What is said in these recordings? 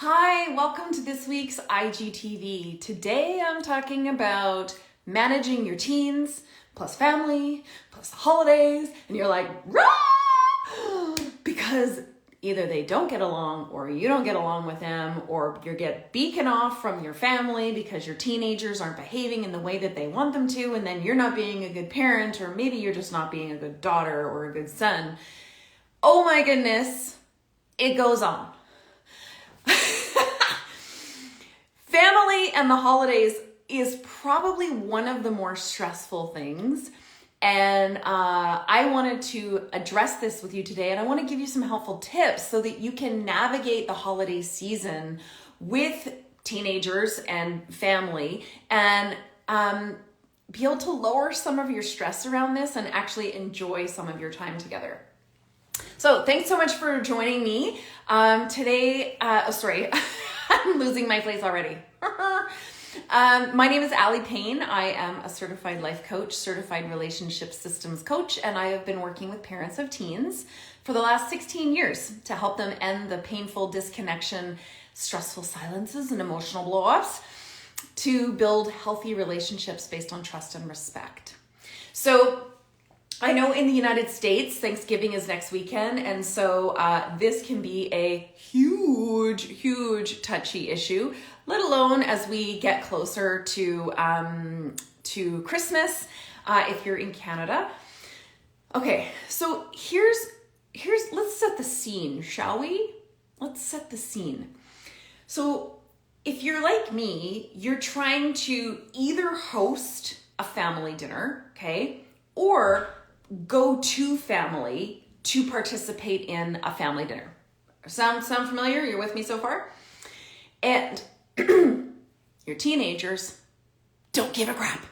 Hi, welcome to this week's IGTV. Today I'm talking about managing your teens, plus family, plus the holidays, and you're like, rah! Because either they don't get along or you don't get along with them, or you get beacon off from your family because your teenagers aren't behaving in the way that they want them to, and then you're not being a good parent, or maybe you're just not being a good daughter or a good son. Oh my goodness, it goes on. Family and the holidays is probably one of the more stressful things. And I wanted to address this with you today. And I want to give you some helpful tips so that you can navigate the holiday season with teenagers and family and be able to lower some of your stress around this and actually enjoy some of your time together. So thanks so much for joining me today. I'm losing my place already. My name is Allie Payne. I am a certified life coach, certified relationship systems coach, and I have been working with parents of teens for the last 16 years to help them end the painful disconnection, stressful silences, and emotional blow-ups to build healthy relationships based on trust and respect. So I know in the United States, Thanksgiving is next weekend, and so this can be a huge touchy issue, let alone as we get closer to Christmas if you're in Canada. Okay, so here's let's set the scene, shall we? Let's set the scene. So if you're like me, you're trying to either host a family dinner, okay, or go to family to participate in a family dinner. Sound familiar? You're with me so far? And your teenagers don't give a crap.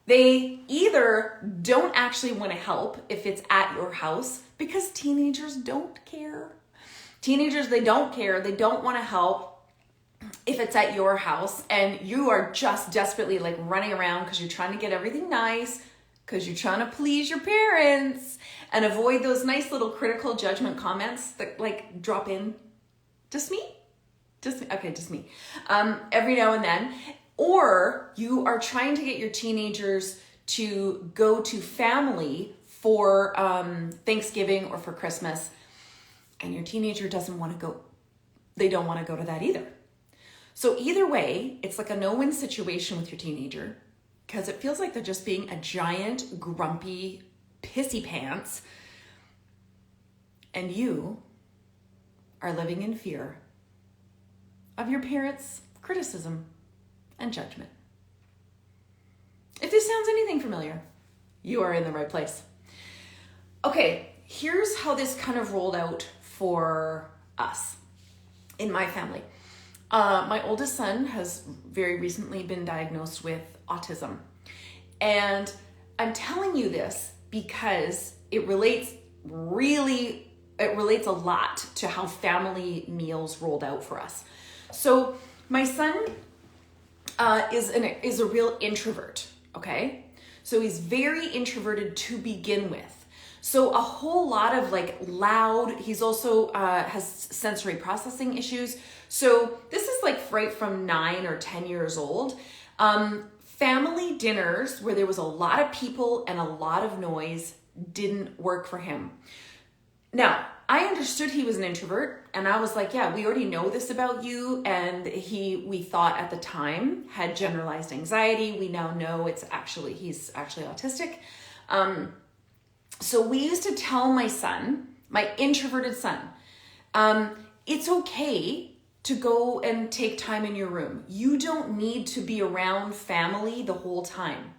They either don't actually want to help if it's at your house, because teenagers don't care. Teenagers, they don't care. They don't want to help if it's at your house and you are just desperately like running around because you're trying to get everything nice, because you're trying to please your parents and avoid those nice little critical judgment comments that like drop in. Just me? Okay, just me. Every now and then. Or you are trying to get your teenagers to go to family for Thanksgiving or for Christmas, and your teenager doesn't want to go. They don't want to go to that either. So either way, it's like a no-win situation with your teenager, because it feels like they're just being a giant, grumpy, pissy pants, and you are living in fear of your parents' criticism and judgment. If this sounds anything familiar, you are in the right place. Okay, here's how this kind of rolled out for us in my family. My oldest son has very recently been diagnosed with autism. And I'm telling you this because it relates a lot to how family meals rolled out for us. So my son is a real introvert, okay? So he's very introverted to begin with. So a whole lot of like loud, he's also has sensory processing issues. So this is like right from 9 or 10 years old. Family dinners where there was a lot of people and a lot of noise didn't work for him. Now, I understood he was an introvert, and I was like, yeah, we already know this about you. And we thought at the time had generalized anxiety. We now know he's actually autistic. So we used to tell my son, my introverted son, it's okay to go and take time in your room. You don't need to be around family the whole time,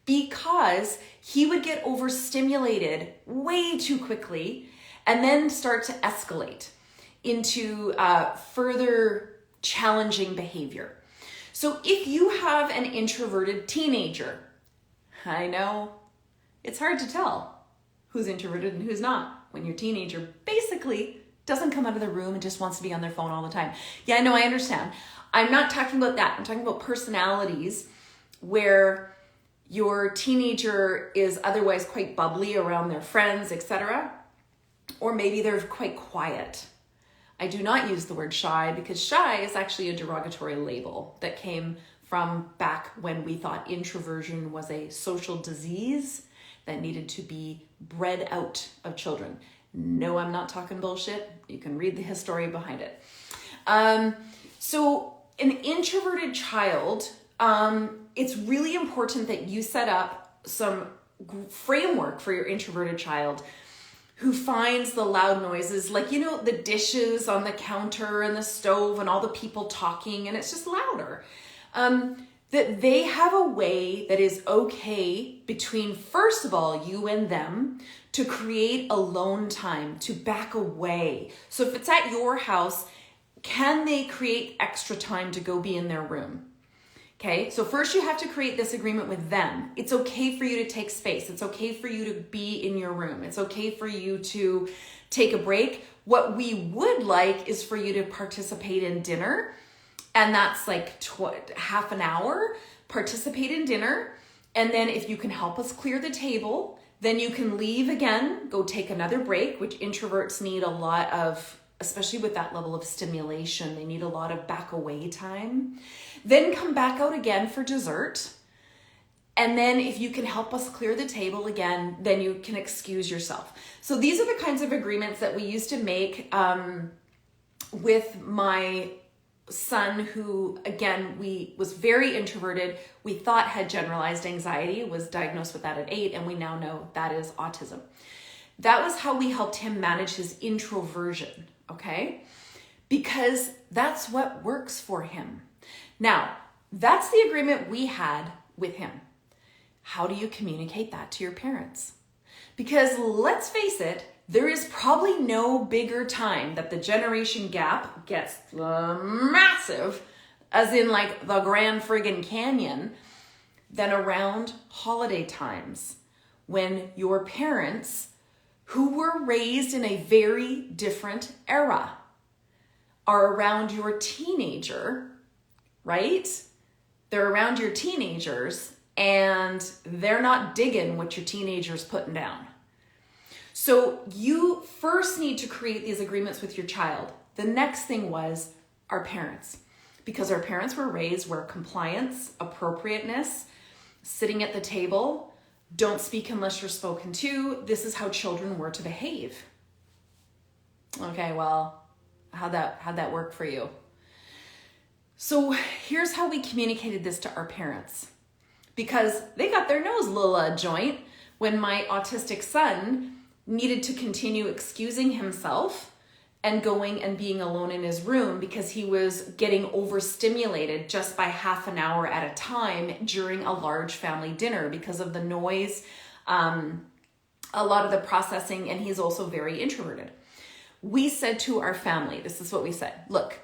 because he would get overstimulated way too quickly and then start to escalate into further challenging behavior. So if you have an introverted teenager, I know it's hard to tell who's introverted and who's not when your teenager basically doesn't come out of the room and just wants to be on their phone all the time. Yeah, no, I understand. I'm not talking about that. I'm talking about personalities where your teenager is otherwise quite bubbly around their friends, etc. Or maybe they're quite quiet. I do not use the word shy because shy is actually a derogatory label that came from back when we thought introversion was a social disease that needed to be bred out of children. No, I'm not talking bullshit. You can read the history behind it. So an introverted child, it's really important that you set up some framework for your introverted child who finds the loud noises, like, you know, the dishes on the counter and the stove and all the people talking, and it's just louder. That they have a way that is okay between, first of all, you and them to create alone time, to back away. So if it's at your house, can they create extra time to go be in their room? Okay, so first you have to create this agreement with them. It's okay for you to take space. It's okay for you to be in your room. It's okay for you to take a break. What we would like is for you to participate in dinner. And that's like half an hour, participate in dinner. And then if you can help us clear the table, then you can leave again, go take another break, which introverts need a lot of, especially with that level of stimulation, they need a lot of back away time. Then come back out again for dessert. And then if you can help us clear the table again, then you can excuse yourself. So these are the kinds of agreements that we used to make with my son, who again, was very introverted. We thought had generalized anxiety, was diagnosed with that at 8, and we now know that is autism. That was how we helped him manage his introversion, okay? Because that's what works for him. Now, that's the agreement we had with him. How do you communicate that to your parents? Because let's face it, there is probably no bigger time that the generation gap gets massive, as in like the Grand friggin' Canyon, than around holiday times when your parents, who were raised in a very different era, are around your teenager, right? They're around your teenagers and they're not digging what your teenager's putting down. So you first need to create these agreements with your child. The next thing was our parents, because our parents were raised where compliance, appropriateness, sitting at the table, don't speak unless you're spoken to. This is how children were to behave. Okay, well, how'd that work for you? So here's how we communicated this to our parents, because they got their nose a little joint when my autistic son needed to continue excusing himself and going and being alone in his room because he was getting overstimulated just by half an hour at a time during a large family dinner because of the noise, a lot of the processing, and he's also very introverted. We said to our family, this is what we said, look,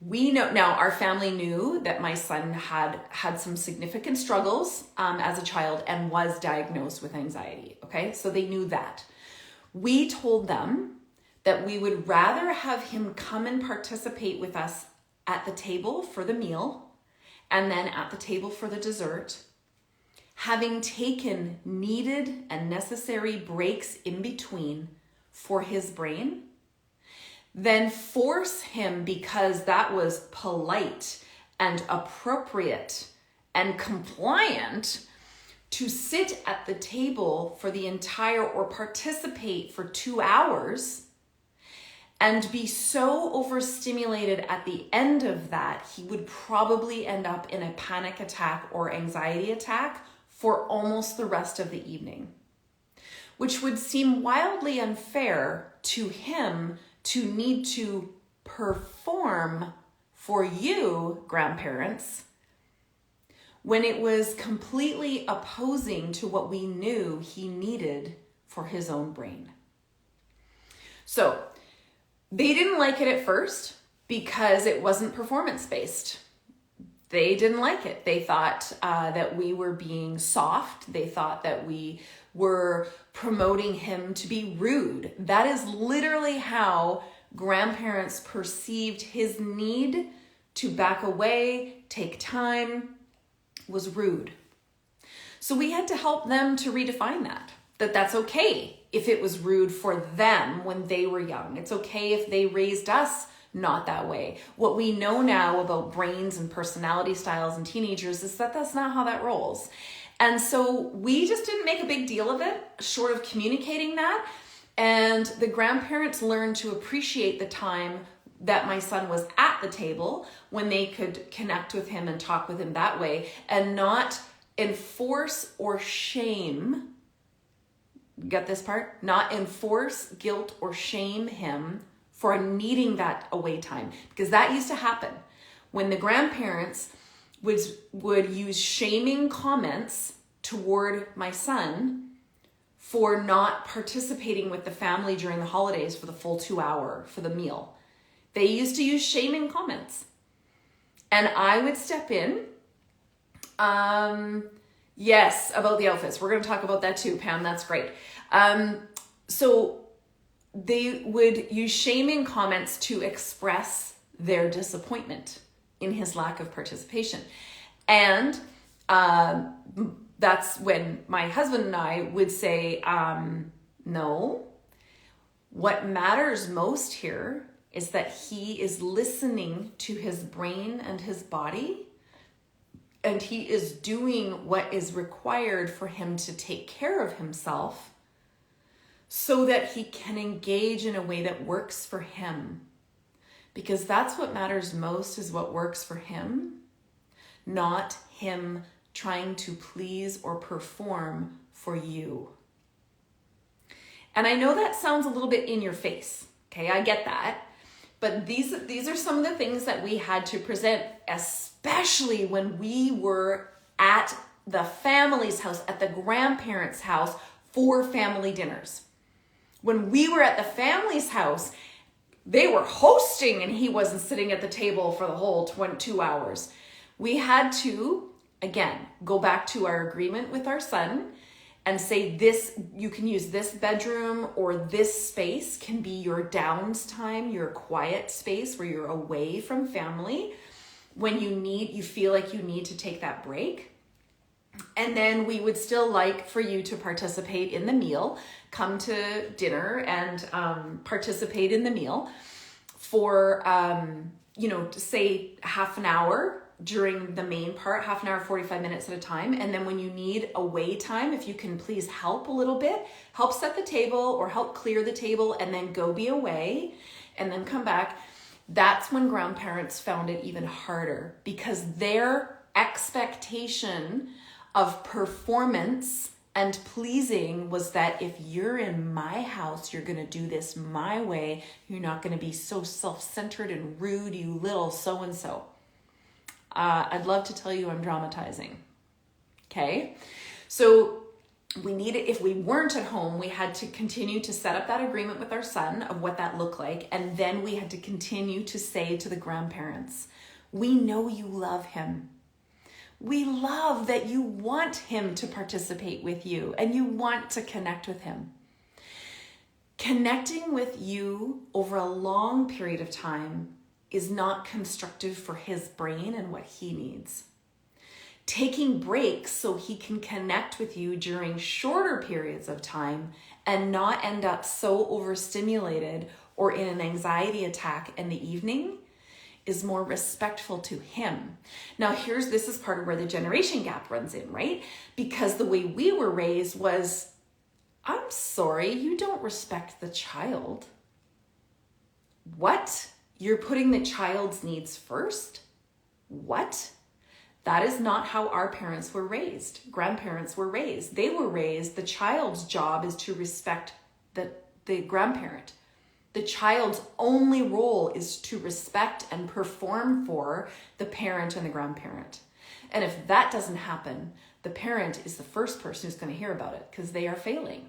we know now, our family knew that my son had some significant struggles as a child and was diagnosed with anxiety, okay? So they knew that. We told them that we would rather have him come and participate with us at the table for the meal and then at the table for the dessert, having taken needed and necessary breaks in between for his brain, then force him, because that was polite and appropriate and compliant, to sit at the table for the entire or participate for 2 hours and be so overstimulated at the end of that, he would probably end up in a panic attack or anxiety attack for almost the rest of the evening, which would seem wildly unfair to him to need to perform for you, grandparents, when it was completely opposing to what we knew he needed for his own brain. So they didn't like it at first because it wasn't performance-based. They didn't like it. They thought that we were being soft. They thought that we were promoting him to be rude. That is literally how grandparents perceived his need to back away, take time, was rude. So we had to help them to redefine that that's okay if it was rude for them when they were young. It's okay if they raised us not that way. What we know now about brains and personality styles in teenagers is that that's not how that rolls. And so we just didn't make a big deal of it, short of communicating that. And the grandparents learned to appreciate the time that my son was at the table when they could connect with him and talk with him that way, and not enforce or shame. Get this part? Not enforce, guilt, or shame him for needing that away time. Because that used to happen when the grandparents would use shaming comments toward my son for not participating with the family during the holidays for the full 2 hour for the meal. They used to use shaming comments. And I would step in. Yes, about the outfits. We're going to talk about that too, Pam. That's great. So they would use shaming comments to express their disappointment in his lack of participation. And that's when my husband and I would say, no, what matters most here is that he is listening to his brain and his body, and he is doing what is required for him to take care of himself so that he can engage in a way that works for him. Because that's what matters most, is what works for him, not him trying to please or perform for you. And I know that sounds a little bit in your face. Okay, I get that. But these are some of the things that we had to present, especially when we were at the family's house, at the grandparents' house for family dinners. When we were at the family's house, they were hosting and he wasn't sitting at the table for the whole 2 hours. We had to, again, go back to our agreement with our son and say, this, you can use this bedroom or this space can be your downs time, your quiet space where you're away from family when you feel like you need to take that break. And then we would still like for you to participate in the meal, come to dinner and participate in the meal for, say half an hour during the main part, half an hour, 45 minutes at a time. And then when you need away time, if you can please help a little bit, help set the table or help clear the table and then go be away and then come back. That's when grandparents found it even harder, because their expectation of performance and pleasing was that if you're in my house, you're going to do this my way. You're not going to be so self-centered and rude, you little so-and-so. I'd love to tell you I'm dramatizing. Okay. So if we weren't at home, we had to continue to set up that agreement with our son of what that looked like. And then we had to continue to say to the grandparents, we know you love him. We love that you want him to participate with you and you want to connect with him. Connecting with you over a long period of time is not constructive for his brain and what he needs. Taking breaks so he can connect with you during shorter periods of time and not end up so overstimulated or in an anxiety attack in the evening is more respectful to him. Now this is part of where the generation gap runs in, right? Because the way we were raised was, I'm sorry, you don't respect the child. What? You're putting the child's needs first? What? That is not how our parents were raised. Grandparents were raised. They were raised, the child's job is to respect the grandparent. The child's only role is to respect and perform for the parent and the grandparent. And if that doesn't happen, the parent is the first person who's going to hear about it because they are failing.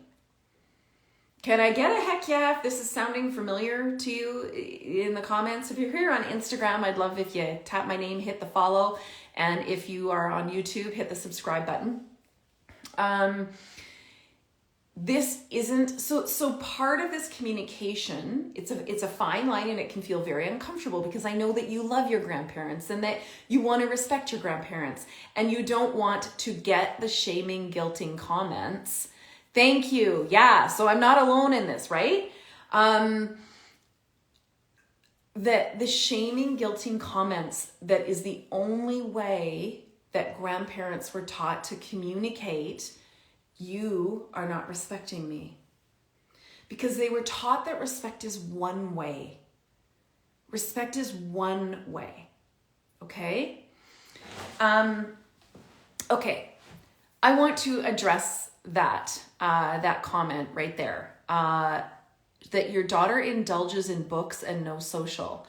Can I get a heck yeah if this is sounding familiar to you in the comments? If you're here on Instagram, I'd love if you tap my name, hit the follow. And if you are on YouTube, hit the subscribe button. This isn't, so part of this communication, it's a fine line and it can feel very uncomfortable because I know that you love your grandparents and that you want to respect your grandparents and you don't want to get the shaming, guilting comments Thank you. Yeah, so I'm not alone in this, right? The shaming, guilting comments, that is the only way that grandparents were taught to communicate, you are not respecting me. Because they were taught that respect is one way. Respect is one way. Okay? Okay. I want to address that comment right there. That your daughter indulges in books and no social.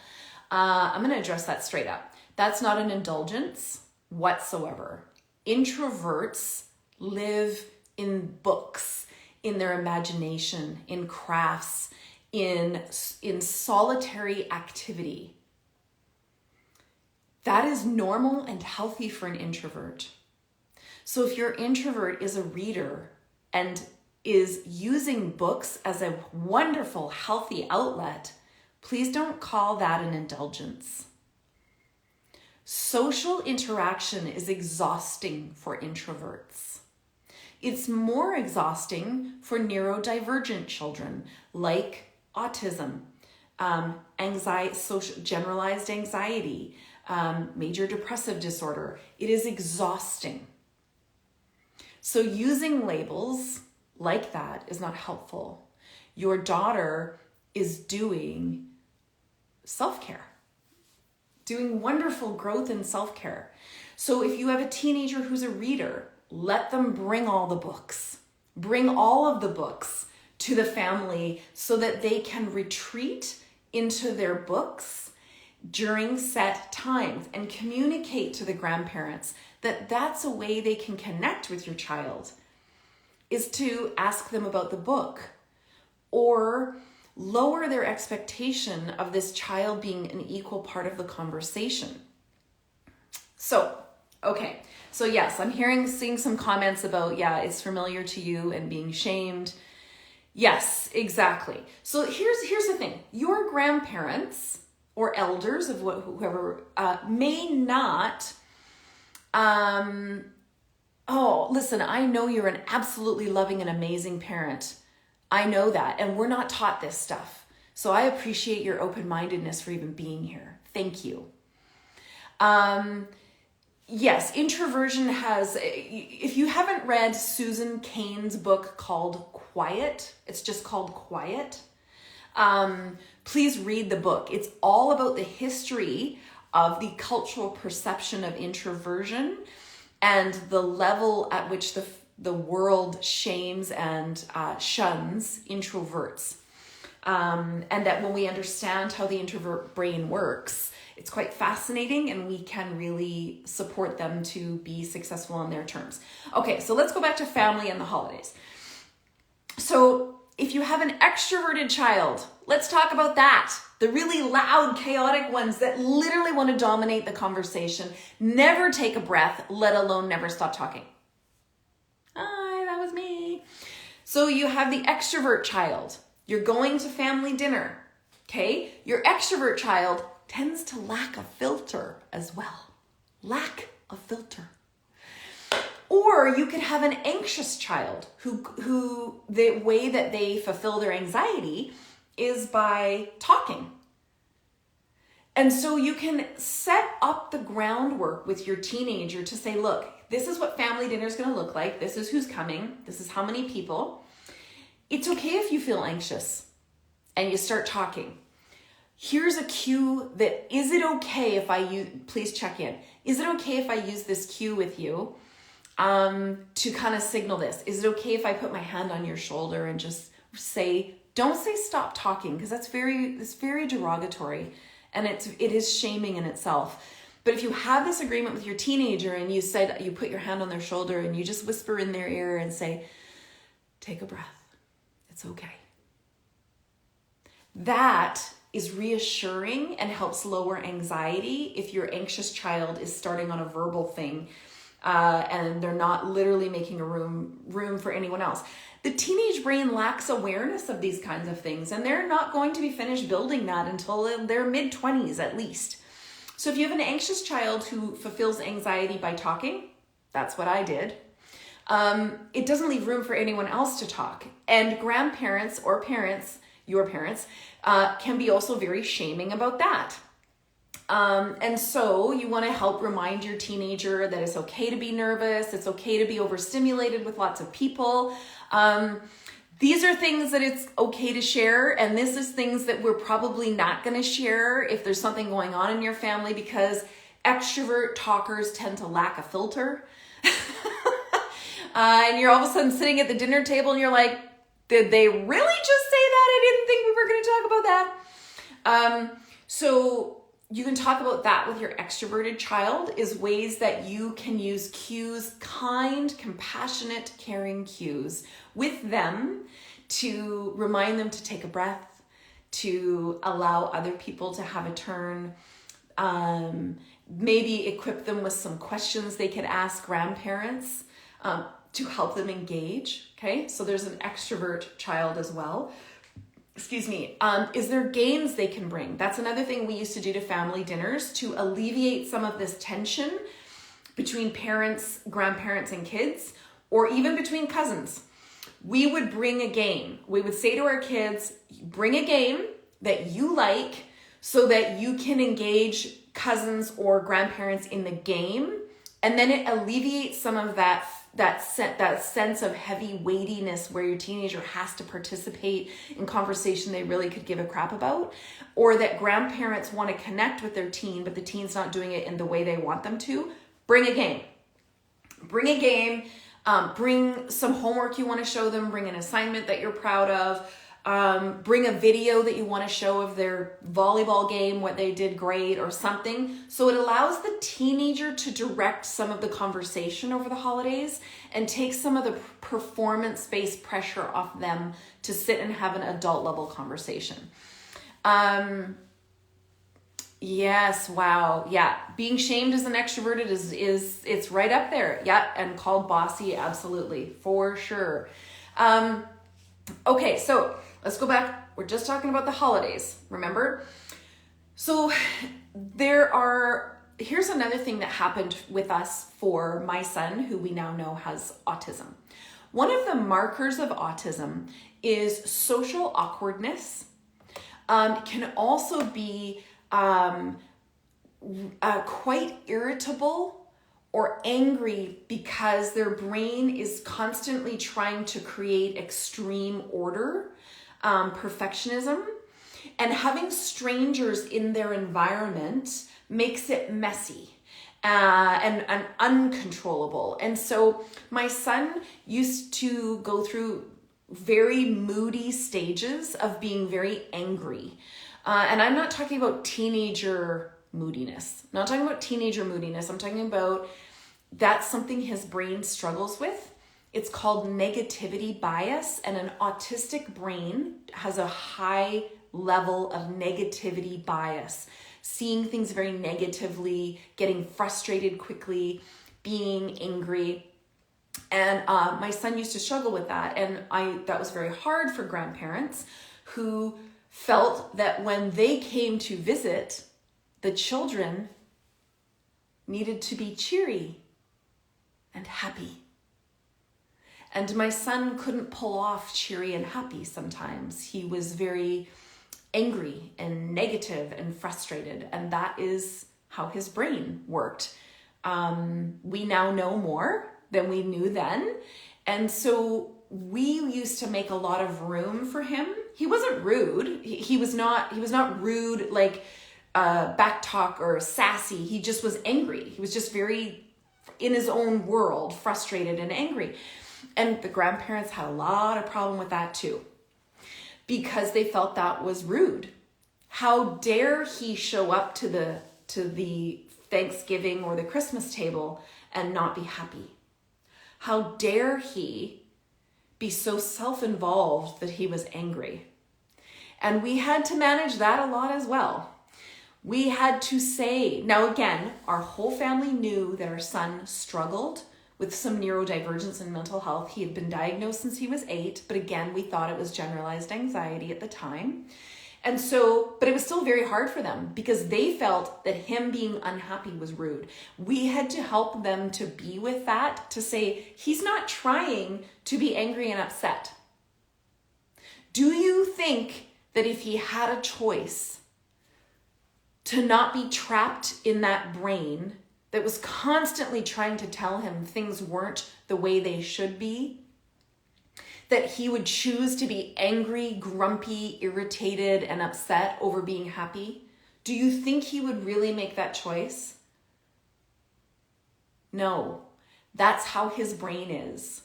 I'm going to address that straight up. That's not an indulgence whatsoever. Introverts live in books, in their imagination, in crafts, in solitary activity. That is normal and healthy for an introvert. So if your introvert is a reader and is using books as a wonderful, healthy outlet, please don't call that an indulgence. Social interaction is exhausting for introverts. It's more exhausting for neurodivergent children like autism, generalized anxiety, major depressive disorder. It is exhausting. So using labels like that is not helpful. Your daughter is doing self-care, doing wonderful growth in self-care. So if you have a teenager who's a reader, let them bring all the books. Bring all of the books to the family so that they can retreat into their books during set times and communicate to the grandparents that that's a way they can connect with your child, is to ask them about the book or lower their expectation of this child being an equal part of the conversation. So, okay. So yes, I'm seeing some comments about, yeah, it's familiar to you and being shamed. Yes, exactly. So here's the thing. Your grandparents or elders of whoever may not, oh, listen, I know you're an absolutely loving and amazing parent. I know that. And we're not taught this stuff. So I appreciate your open-mindedness for even being here. Thank you. Yes, introversion has, if you haven't read Susan Cain's book called Quiet, it's just called Quiet. Please read the book. It's all about the history of the cultural perception of introversion and the level at which the world shames and shuns introverts. And that when we understand how the introvert brain works, it's quite fascinating and we can really support them to be successful on their terms. Okay, so let's go back to family and the holidays. So if you have an extroverted child, let's talk about that. The really loud, chaotic ones that literally want to dominate the conversation, never take a breath, let alone never stop talking. Hi, that was me. So you have the extrovert child. You're going to family dinner, okay? Your extrovert child tends to lack a filter as well. Lack a filter. Or you could have an anxious child who the way that they fulfill their anxiety is by talking. And so you can set up the groundwork with your teenager to say, look, this is what family dinner is going to look like. This is who's coming. This is how many people. It's okay if you feel anxious and you start talking. Here's a cue that, is it okay if I use, please check in. Is it okay if I use this cue with you to kind of signal this? Is it okay if I put my hand on your shoulder and just say, don't say stop talking, because it's very derogatory and it is shaming in itself. But if you have this agreement with your teenager and you said, you put your hand on their shoulder and you just whisper in their ear and say, take a breath. It's okay. That is reassuring and helps lower anxiety if your anxious child is starting on a verbal thing and they're not literally making a room for anyone else. The teenage brain lacks awareness of these kinds of things, and they're not going to be finished building that until their mid-20s at least. So if you have an anxious child who fulfills anxiety by talking, that's what I did. it doesn't leave room for anyone else to talk. And grandparents or parents, your parents, can be also very shaming about that. And so you want to help remind your teenager that it's okay to be nervous. It's okay to be overstimulated with lots of people. These are things that it's okay to share. And this is things that we're probably not going to share if there's something going on in your family, because extrovert talkers tend to lack a filter. And you're all of a sudden sitting at the dinner table and you're like, did they really just say that? I didn't think we were going to talk about that. So you can talk about that with your extroverted child, is ways that you can use cues, kind, compassionate, caring cues with them to remind them to take a breath, to allow other people to have a turn, maybe equip them with some questions they could ask grandparents to help them engage. Okay, so there's an extrovert child as well. Excuse me. Is there games they can bring? That's another thing we used to do to family dinners to alleviate some of this tension between parents, grandparents, and kids, or even between cousins. We would bring a game. We would say to our kids, bring a game that you like so that you can engage cousins or grandparents in the game. And then it alleviates some of that sense of heavy weightiness where your teenager has to participate in conversation they really could give a crap about, or that grandparents want to connect with their teen, but the teen's not doing it in the way they want them to. Bring a game. Bring a game. Bring some homework you want to show them. Bring an assignment that you're proud of. Bring a video that you want to show of their volleyball game, what they did great or something. So it allows the teenager to direct some of the conversation over the holidays and take some of the performance-based pressure off them to sit and have an adult level conversation. Yes, wow. Yeah. Being shamed as an extroverted is it's right up there. Yeah. And called bossy. Absolutely. For sure. Okay. So let's go back. We're just talking about the holidays, remember? So here's another thing that happened with us for my son, who we now know has autism. One of the markers of autism is social awkwardness. Can also be quite irritable or angry because their brain is constantly trying to create extreme order, perfectionism, and having strangers in their environment makes it messy and uncontrollable. And so my son used to go through very moody stages of being very angry. And I'm not talking about teenager moodiness. I'm not talking about teenager moodiness. I'm talking about that's something his brain struggles with. It's called negativity bias, and an autistic brain has a high level of negativity bias, seeing things very negatively, getting frustrated quickly, being angry. And my son used to struggle with that. And that was very hard for grandparents who felt that when they came to visit, the children needed to be cheery and happy. And my son couldn't pull off cheery and happy sometimes. He was very angry and negative and frustrated, and that is how his brain worked. We now know more than we knew then. And so we used to make a lot of room for him. He wasn't rude. He was not rude, like back talk or sassy. He just was angry. He was just very in his own world, frustrated and angry. And the grandparents had a lot of problem with that too, because they felt that was rude. How dare he show up to the Thanksgiving or the Christmas table and not be happy? How dare he be so self-involved that he was angry? And we had to manage that a lot as well. We had to say, now again, our whole family knew that our son struggled with some neurodivergence and mental health. He had been diagnosed since he was 8, but again, we thought it was generalized anxiety at the time. And so, but it was still very hard for them because they felt that him being unhappy was rude. We had to help them to be with that, to say, he's not trying to be angry and upset. Do you think that if he had a choice to not be trapped in that brain that was constantly trying to tell him things weren't the way they should be, that he would choose to be angry, grumpy, irritated, and upset over being happy? Do you think he would really make that choice? No, that's how his brain is.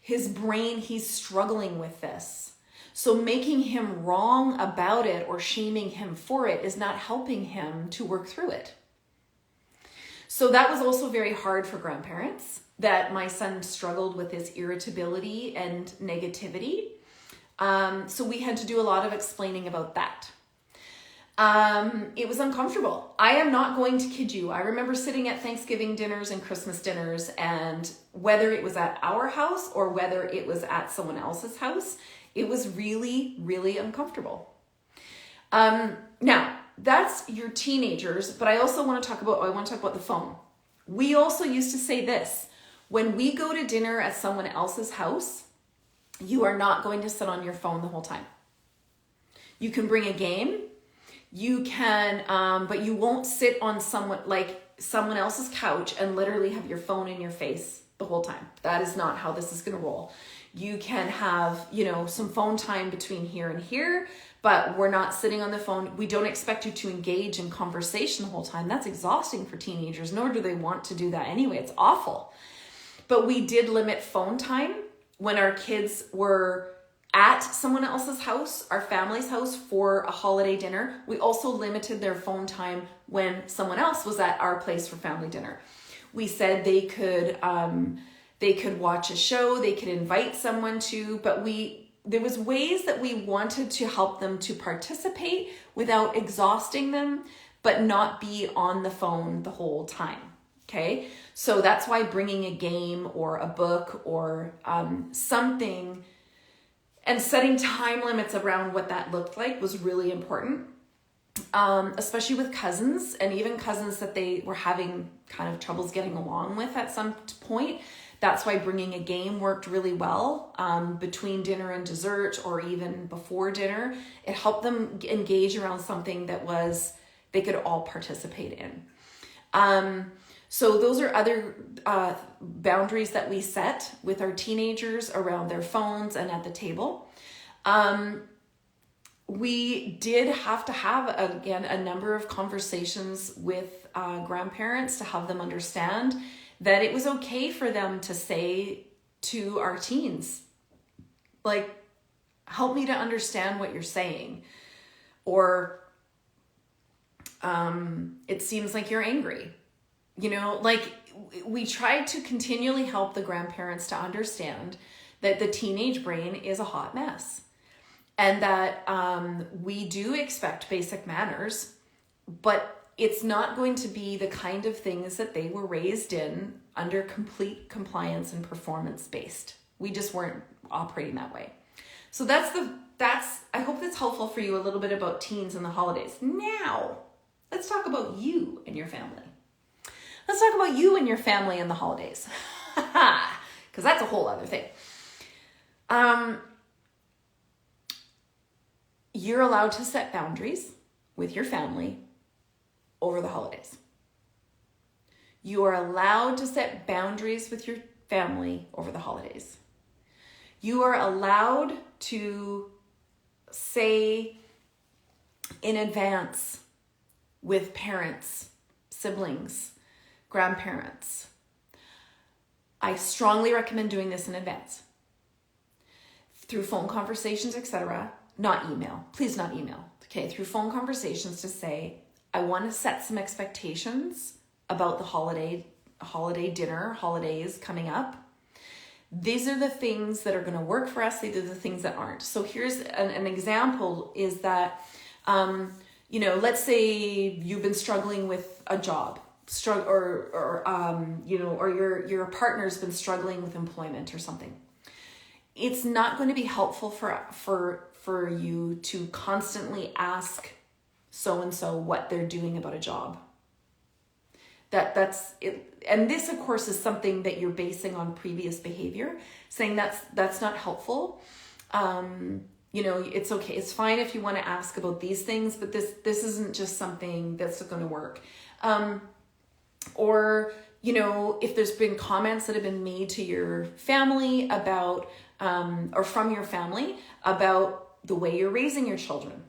His brain, he's struggling with this. So making him wrong about it or shaming him for it is not helping him to work through it. So that was also very hard for grandparents, that my son struggled with his irritability and negativity. So we had to do a lot of explaining about that. It was uncomfortable. I am not going to kid you. I remember sitting at Thanksgiving dinners and Christmas dinners, and whether it was at our house or whether it was at someone else's house, it was really, really uncomfortable. Now, that's your teenagers, but I want to talk about the phone. We also used to say this: when we go to dinner at someone else's house, you are not going to sit on your phone the whole time. You can bring a game, you can, but you won't sit on someone else's couch and literally have your phone in your face the whole time. That is not how this is going to roll. You can have, some phone time between here and here, but we're not sitting on the phone. We don't expect you to engage in conversation the whole time. That's exhausting for teenagers, nor do they want to do that anyway. It's awful. But we did limit phone time when our kids were at someone else's house, our family's house, for a holiday dinner. We also limited their phone time when someone else was at our place for family dinner. We said they could watch a show, they could invite someone to, but there was ways that we wanted to help them to participate without exhausting them, but not be on the phone the whole time. Okay, so that's why bringing a game or a book or something and setting time limits around what that looked like was really important, especially with cousins, and even cousins that they were having kind of troubles getting along with at some point. That's why bringing a game worked really well between dinner and dessert, or even before dinner. It helped them engage around something that they could all participate in. So those are other boundaries that we set with our teenagers around their phones and at the table. We did have to have, again, a number of conversations with grandparents to have them understand that it was okay for them to say to our teens, like, help me to understand what you're saying. Or it seems like you're angry. We tried to continually help the grandparents to understand that the teenage brain is a hot mess, and that we do expect basic manners, but it's not going to be the kind of things that they were raised in under complete compliance and performance based. We just weren't operating that way. So I hope that's helpful for you, a little bit about teens and the holidays. Now, let's talk about you and your family. Let's talk about you and your family and the holidays, because that's a whole other thing. You're allowed to set boundaries with your family over the holidays. You are allowed to set boundaries with your family over the holidays. You are allowed to say in advance with parents, siblings, grandparents. I strongly recommend doing this in advance through phone conversations, etc. Not email. Please, not email. Okay, through phone conversations, to say, I want to set some expectations about the holidays coming up. These are the things that are going to work for us. These are the things that aren't. So here's an example is that, let's say you've been struggling with a job, or your partner's been struggling with employment or something. It's not going to be helpful for for you to constantly ask so-and-so what they're doing about a job. That's it. And this, of course, is something that you're basing on previous behavior, saying that's not helpful. It's okay. It's fine if you want to ask about these things, but this isn't just something that's going to work. Or if there's been comments that have been made to your family about, or from your family about the way you're raising your children.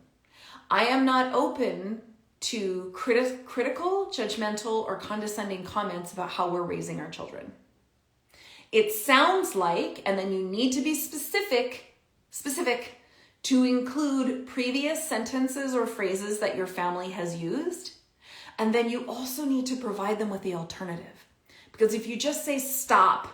I am not open to critical, judgmental, or condescending comments about how we're raising our children. It sounds like, and then you need to be specific to include previous sentences or phrases that your family has used. And then you also need to provide them with the alternative. Because if you just say stop,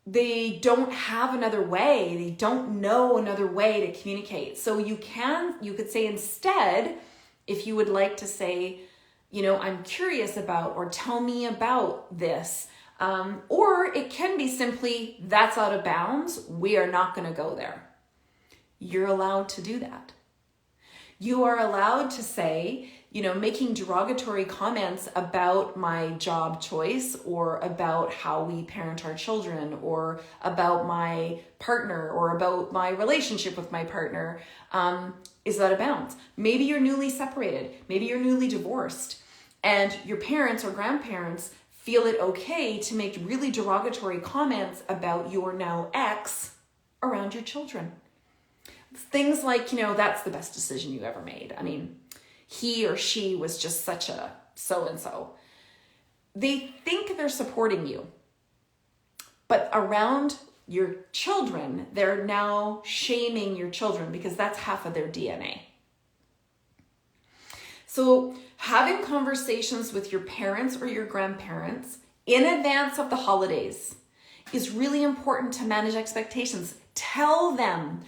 they don't have another way. They don't know another way to communicate. So you could say instead, if you would like to say, I'm curious about, or tell me about this. Or it can be simply, that's out of bounds. We are not going to go there. You're allowed to do that. You are allowed to say, making derogatory comments about my job choice, or about how we parent our children, or about my partner, or about my relationship with my partner, is out of bounds. Maybe you're newly separated. Maybe you're newly divorced, and your parents or grandparents feel it okay to make really derogatory comments about your now ex around your children. Things like, that's the best decision you ever made. I mean, he or she was just such a so-and-so. They think they're supporting you, but around your children, they're now shaming your children because that's half of their DNA. So having conversations with your parents or your grandparents in advance of the holidays is really important to manage expectations. Tell them,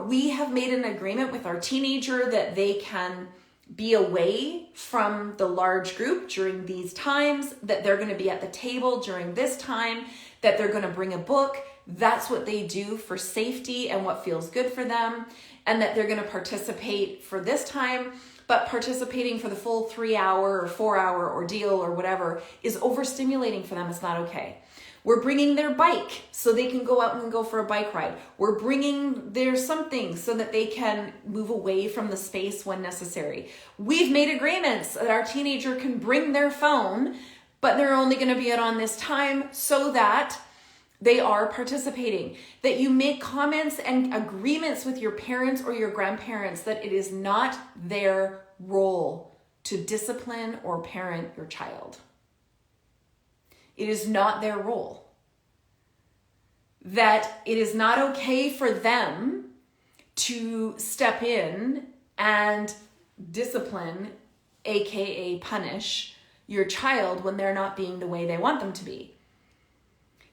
we have made an agreement with our teenager that they can be away from the large group during these times, that they're going to be at the table during this time, that they're going to bring a book. That's what they do for safety and what feels good for them, and that they're going to participate for this time, but participating for the full 3-hour or 4-hour ordeal or whatever is overstimulating for them. It's not okay. We're bringing their bike so they can go out and go for a bike ride. We're bringing their something so that they can move away from the space when necessary. We've made agreements that our teenager can bring their phone, but they're only going to be out on this time so that they are participating. That you make comments and agreements with your parents or your grandparents that it is not their role to discipline or parent your child. It is not their role. That it is not okay for them to step in and discipline, aka punish, your child when they're not being the way they want them to be.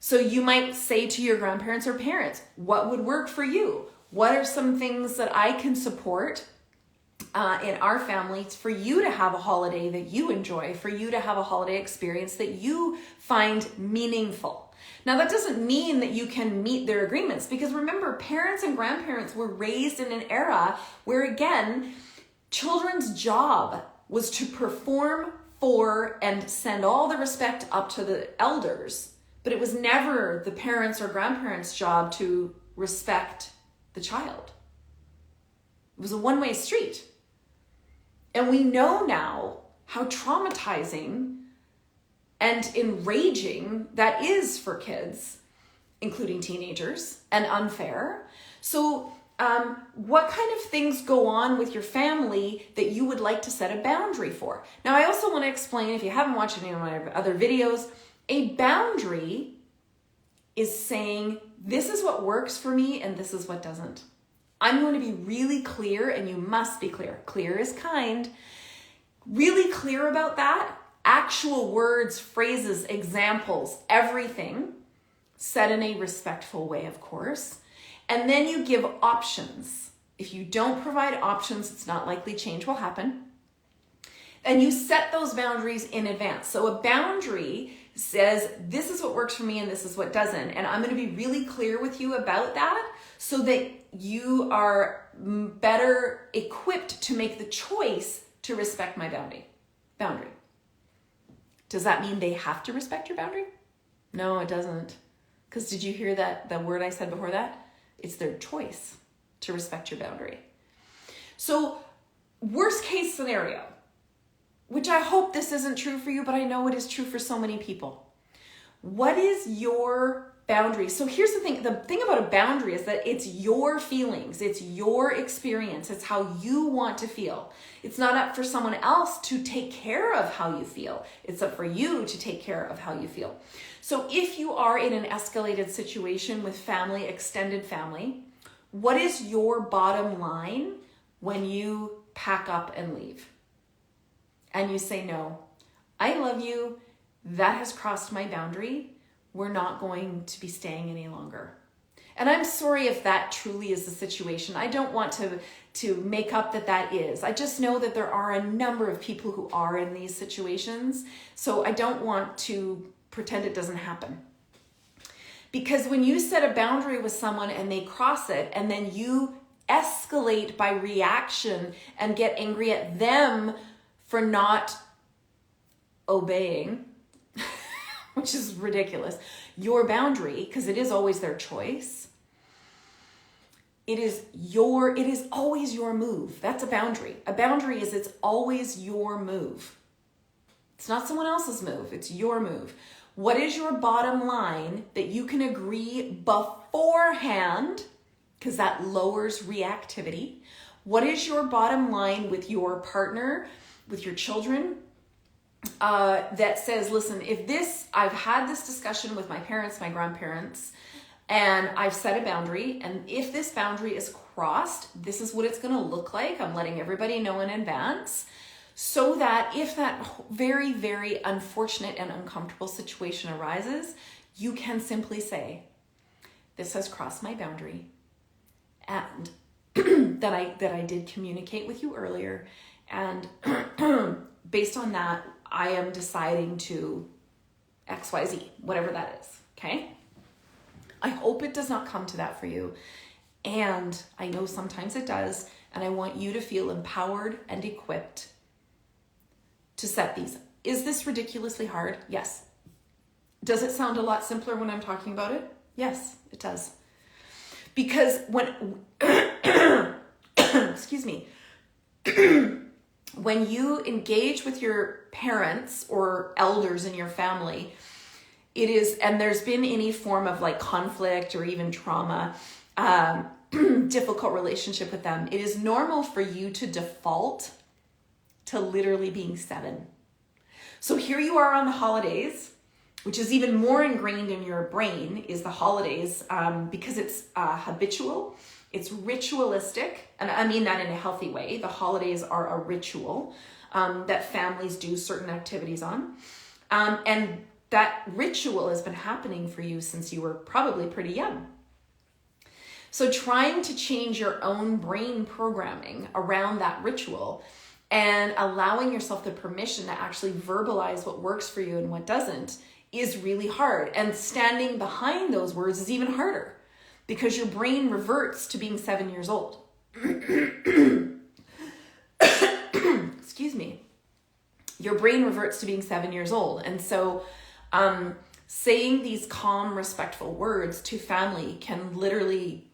So you might say to your grandparents or parents, what would work for you? What are some things that I can support in our family for you to have a holiday that you enjoy, for you to have a holiday experience that you find meaningful? Now, that doesn't mean that you can meet their agreements, because remember, parents and grandparents were raised in an era where, again, children's job was to perform for and send all the respect up to the elders, but it was never the parents' or grandparents' job to respect the child. It was a one-way street. And we know now how traumatizing and enraging that is for kids, including teenagers, and unfair. So what kind of things go on with your family that you would like to set a boundary for? Now, I also want to explain, if you haven't watched any of my other videos, a boundary is saying, this is what works for me and this is what doesn't. I'm going to be really clear, and you must be clear. Clear is kind. Really clear about that. Actual words, phrases, examples, everything said in a respectful way, of course. And then you give options. If you don't provide options, it's not likely change will happen. And you set those boundaries in advance. So a boundary says, this is what works for me and this is what doesn't. And I'm going to be really clear with you about that so that you are better equipped to make the choice to respect my boundary. Does that mean they have to respect your boundary? No, it doesn't. Because did you hear that, the word I said before that? It's their choice to respect your boundary. So worst case scenario, which I hope this isn't true for you, but I know it is true for so many people. What is your boundary? So here's the thing about a boundary is that it's your feelings, it's your experience, it's how you want to feel. It's not up for someone else to take care of how you feel. It's up for you to take care of how you feel. So if you are in an escalated situation with family, extended family, what is your bottom line when you pack up and leave? And you say, no, I love you. That has crossed my boundary. We're not going to be staying any longer. And I'm sorry if that truly is the situation. I don't want to make up that is. I just know that there are a number of people who are in these situations. So I don't want to pretend it doesn't happen. Because when you set a boundary with someone and they cross it, and then you escalate by reaction and get angry at them for not obeying, which is ridiculous, your boundary, because it is always their choice. It is always your move. That's a boundary. A boundary is it's always your move. It's not someone else's move. It's your move. What is your bottom line that you can agree beforehand, because that lowers reactivity? What is your bottom line with your partner, with your children, that says, listen, I've had this discussion with my parents, my grandparents, and I've set a boundary, and if this boundary is crossed, this is what it's going to look like. I'm letting everybody know in advance, so that if that very, very unfortunate and uncomfortable situation arises, you can simply say, this has crossed my boundary, and that I did communicate with you earlier, and based on that, I am deciding to XYZ, whatever that is, okay? I hope it does not come to that for you. And I know sometimes it does. And I want you to feel empowered and equipped to set these. Is this ridiculously hard? Yes. Does it sound a lot simpler when I'm talking about it? Yes, it does. Because when, excuse me, when you engage with your parents or elders in your family, it is, and there's been any form of like conflict or even trauma, difficult relationship with them, it is normal for you to default to literally being 7. So here you are on the holidays, which is even more ingrained in your brain, is the holidays, because it's habitual, it's ritualistic, and I mean that in a healthy way. The holidays are a ritual that families do certain activities on, and that ritual has been happening for you since you were probably pretty young. So trying to change your own brain programming around that ritual and allowing yourself the permission to actually verbalize what works for you and what doesn't is really hard. And standing behind those words is even harder because your brain reverts to being 7 years old. Excuse me. Your brain reverts to being 7 years old. And so saying these calm, respectful words to family can literally,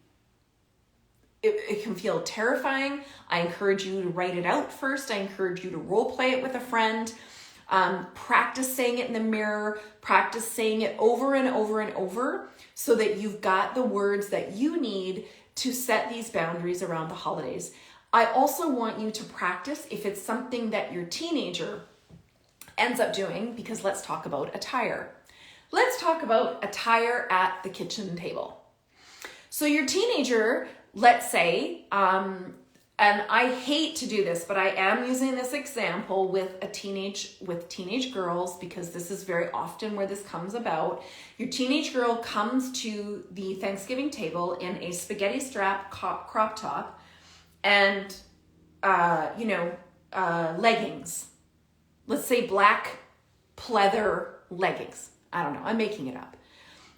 it can feel terrifying. I encourage you to write it out first. I encourage you to role play it with a friend. Practice saying it in the mirror. Practice saying it over and over and over so that you've got the words that you need to set these boundaries around the holidays. I also want you to practice if it's something that your teenager ends up doing, because let's talk about attire. Let's talk about attire at the kitchen table. So your teenager, let's say, and I hate to do this, but I am using this example with teenage girls because this is very often where this comes about. Your teenage girl comes to the Thanksgiving table in a spaghetti strap crop top and, leggings. Let's say black pleather leggings. I don't know. I'm making it up.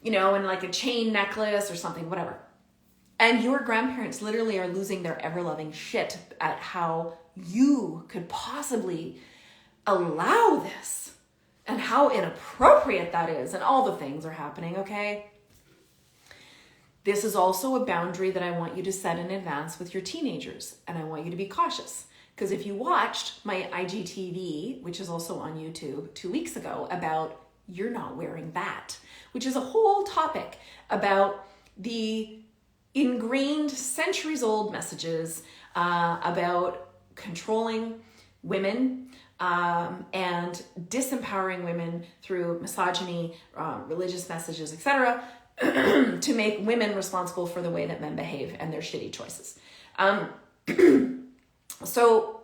And like a chain necklace or something, whatever. And your grandparents literally are losing their ever-loving shit at how you could possibly allow this and how inappropriate that is, and all the things are happening, okay? This is also a boundary that I want you to set in advance with your teenagers, and I want you to be cautious. Because if you watched my IGTV, which is also on YouTube 2 weeks ago, about you're not wearing that, which is a whole topic about the ingrained centuries-old messages about controlling women and disempowering women through misogyny, religious messages, etc., to make women responsible for the way that men behave and their shitty choices. So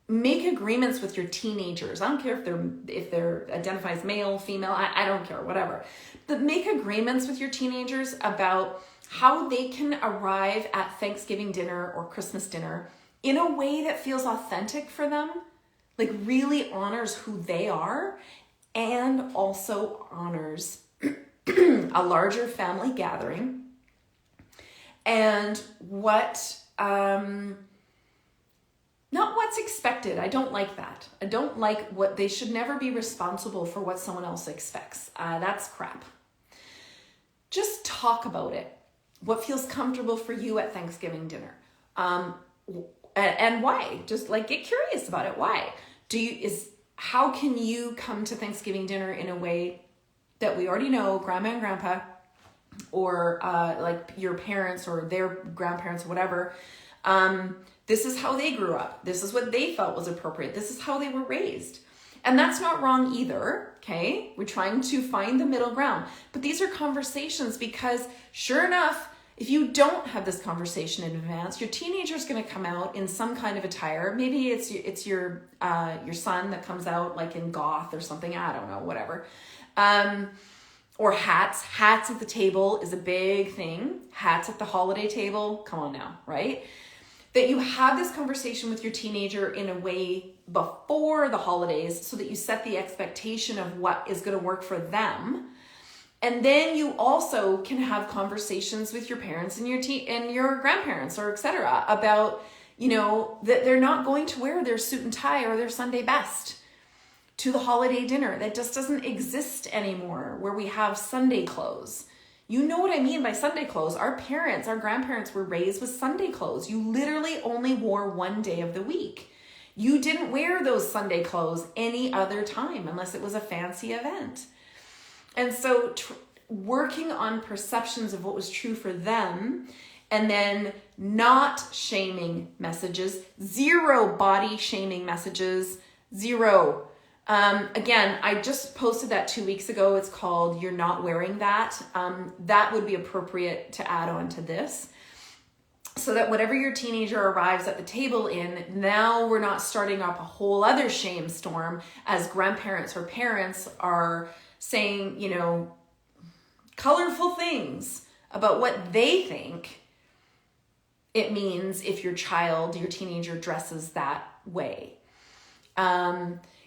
make agreements with your teenagers. I don't care if they're identified as male, female, I don't care, whatever. But make agreements with your teenagers about how they can arrive at Thanksgiving dinner or Christmas dinner in a way that feels authentic for them, like really honors who they are, and also honors a larger family gathering, and not what's expected. I don't like that. I don't like what they should never be responsible for what someone else expects. That's crap. Just talk about it. What feels comfortable for you at Thanksgiving dinner? And why? Just like get curious about it. Why? How can you come to Thanksgiving dinner in a way that we already know, grandma and grandpa, or like your parents or their grandparents or whatever, this is how they grew up. This is what they felt was appropriate. This is how they were raised. And that's not wrong either, okay? We're trying to find the middle ground. But these are conversations because sure enough, if you don't have this conversation in advance, your teenager's going to come out in some kind of attire. Maybe it's your son that comes out like in goth or something. I don't know, whatever. Or hats. Hats at the table is a big thing. Hats at the holiday table. Come on now, right? That you have this conversation with your teenager in a way before the holidays so that you set the expectation of what is going to work for them. And then you also can have conversations with your parents and your grandparents or etc. about, that they're not going to wear their suit and tie or their Sunday best to the holiday dinner. That just doesn't exist anymore, where we have Sunday clothes. You know what I mean by Sunday clothes. Our grandparents were raised with Sunday clothes. You literally only wore one day of the week. You didn't wear those Sunday clothes any other time unless it was a fancy event. And so working on perceptions of what was true for them, and then not shaming messages, zero body shaming messages, zero. Again, I just posted that 2 weeks ago. It's called You're Not Wearing That. That would be appropriate to add on to this. So that whatever your teenager arrives at the table in, now we're not starting up a whole other shame storm as grandparents or parents are saying, colorful things about what they think it means if your teenager dresses that way.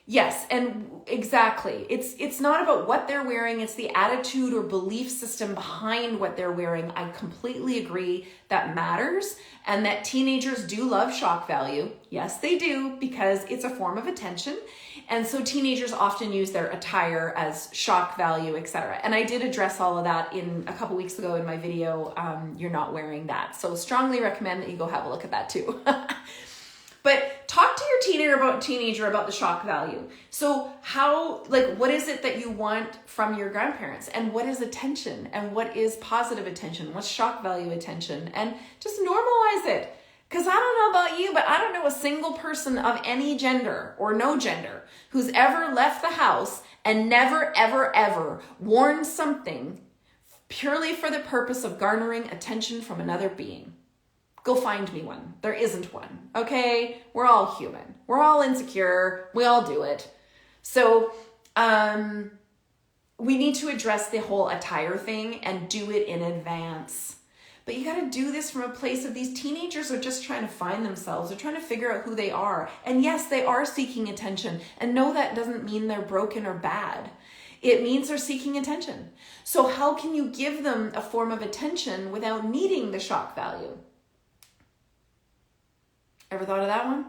Yes, and exactly. It's not about what they're wearing, it's the attitude or belief system behind what they're wearing. I completely agree that matters, and that teenagers do love shock value. Yes, they do, because it's a form of attention. And so teenagers often use their attire as shock value, etc. And I did address all of that a couple weeks ago in my video, You're Not Wearing That. So strongly recommend that you go have a look at that too. But talk to your teenager about the shock value. So what is it that you want from your grandparents? And what is attention? And what is positive attention? What's shock value attention? And just normalize it. Because I don't know about you, but I don't know a single person of any gender or no gender who's ever left the house and never, ever, ever worn something purely for the purpose of garnering attention from another being. Go find me one. There isn't one. Okay? We're all human. We're all insecure. We all do it. So we need to address the whole attire thing and do it in advance. But you got to do this from a place of these teenagers are just trying to find themselves. They're trying to figure out who they are. And yes, they are seeking attention. And no, that doesn't mean they're broken or bad. It means they're seeking attention. So how can you give them a form of attention without needing the shock value? Ever thought of that one?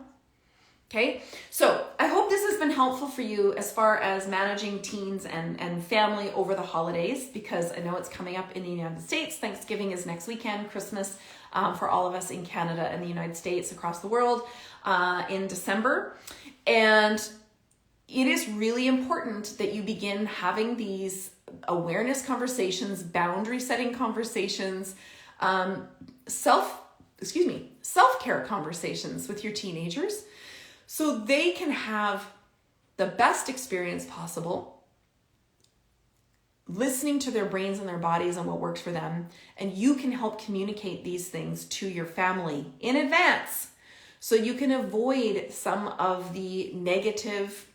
Okay, so I hope this has been helpful for you as far as managing teens and family over the holidays, because I know it's coming up in the United States. Thanksgiving is next weekend, Christmas for all of us in Canada and the United States, across the world, in December. And it is really important that you begin having these awareness conversations, boundary setting conversations, self-care conversations with your teenagers, so they can have the best experience possible, listening to their brains and their bodies and what works for them. And you can help communicate these things to your family in advance, so you can avoid some of the negative,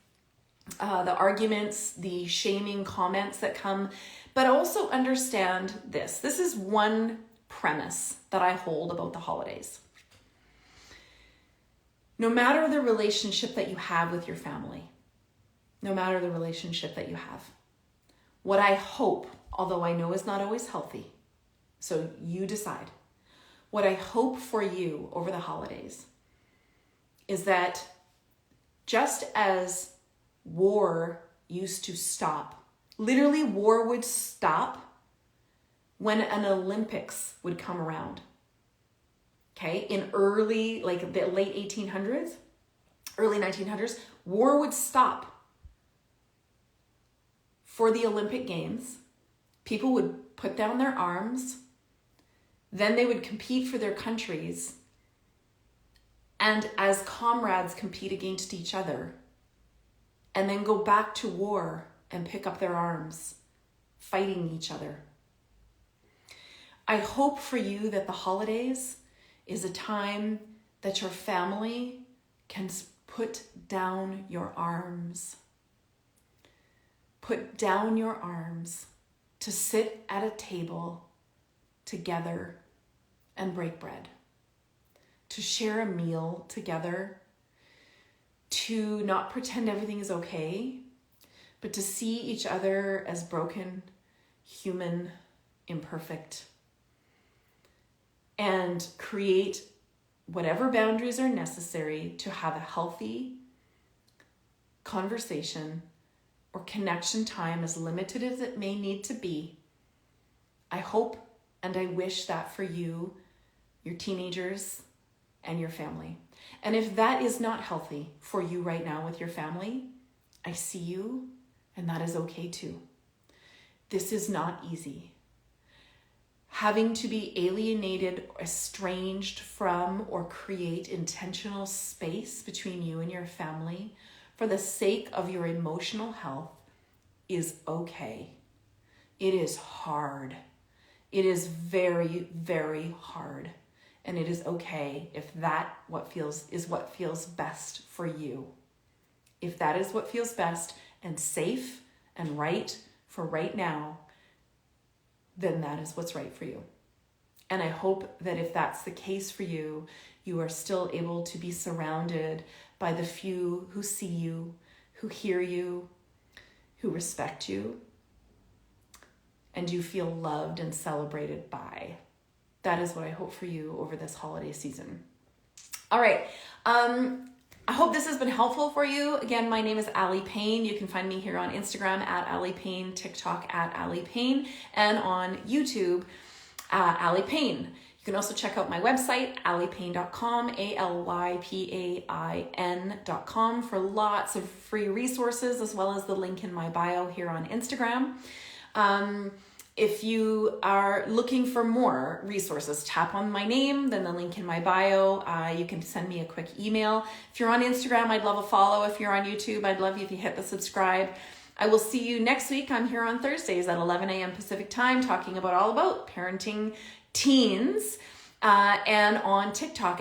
the arguments, the shaming comments that come, but also understand this. This is one premise that I hold about the holidays. No matter the relationship that you have with your family, no matter the relationship that you have, what I hope, although I know is not always healthy, so you decide, what I hope for you over the holidays is that just as war used to stop, literally war would stop when an Olympics would come around. Okay, in early, like the late 1800s, early 1900s, war would stop for the Olympic Games. People would put down their arms, then they would compete for their countries, and as comrades compete against each other, and then go back to war and pick up their arms, fighting each other. I hope for you that the holidays is a time that your family can put down your arms. Put down your arms to sit at a table together and break bread. To share a meal together. To not pretend everything is okay, but to see each other as broken, human, imperfect. And create whatever boundaries are necessary to have a healthy conversation or connection time, as limited as it may need to be. I hope and I wish that for you, your teenagers, and your family. And if that is not healthy for you right now with your family, I see you, and that is okay too. This is not easy. Having to be alienated, estranged from, or create intentional space between you and your family for the sake of your emotional health is okay. It is hard. It is very, very hard. And it is okay if that is what feels best for you. If that is what feels best and safe and right for right now, then that is what's right for you. And I hope that if that's the case for you, you are still able to be surrounded by the few who see you, who hear you, who respect you, and you feel loved and celebrated by. That is what I hope for you over this holiday season. All right. I hope this has been helpful for you. Again, my name is Allie Payne. You can find me here on Instagram at Allie Payne, TikTok at Allie Payne, and on YouTube, Allie Payne. You can also check out my website, allypain.com, ALYPAIN.com, for lots of free resources, as well as the link in my bio here on Instagram. If you are looking for more resources, tap on my name, then the link in my bio. You can send me a quick email. If you're on Instagram, I'd love a follow. If you're on YouTube, I'd love you if you hit the subscribe. I will see you next week. I'm here on Thursdays at 11 a.m. Pacific time, talking all about parenting teens, and on TikTok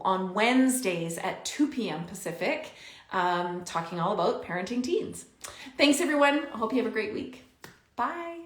on Wednesdays at 2 p.m. Pacific, talking all about parenting teens. Thanks, everyone. I hope you have a great week. Bye.